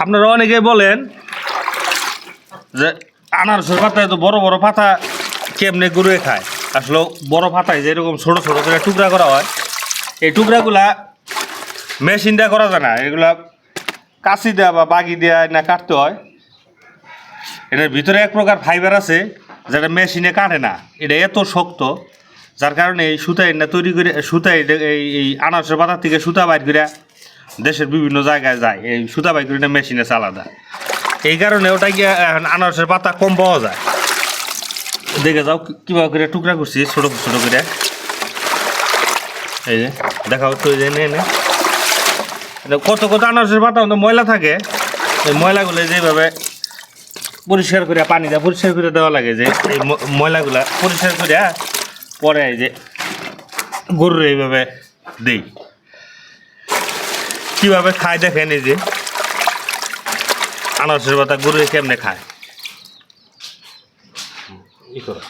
আপনারা অনেকেই বলেন যে আনারসের পাতায় তো বড় বড় পাতা কেমনে গরুয়ে খায়। আসলে বড় পাতায় যেরকম ছোট ছোট করে টুকরা করা হয়, এই টুকরাগুলা মেশিন দিয়ে করা যায় না, এগুলা কাঁচি দেওয়া বা বাগি দেওয়া না কাটতে হয়। এটার ভিতরে এক প্রকার ফাইবার আছে যেটা মেশিনে কাটে না, এটা এত শক্ত যার কারণে এই সুতা না তৈরি করে সুতা এই আনারসের পাতা থেকে সুতা বাইর করে দেশের বিভিন্ন জায়গায় যায়, এই সুতা বাইর করে মেশিনে আলাদা। এই কারণে ওটা গিয়ে এখন আনারসের পাতা কম পাওয়া যায়। দেখে যাও কীভাবে করে টুকরা করছি ছোটো ছোটো করে। এই যে দেখাও তো, যে নে কত কত আনারসের পাতা ময়লা থাকে, এই ময়লাগুলো যেভাবে পরিষ্কার করে পানি দিয়ে পরিষ্কার করে দেওয়া লাগে, যে এই ময়লাগুলা পরিষ্কার করে পরে এই যে গরুর এইভাবে দেই। কীভাবে খায় দেখেন, এই যে আনারসের পাতা গরু কেমনে খায় ই করে।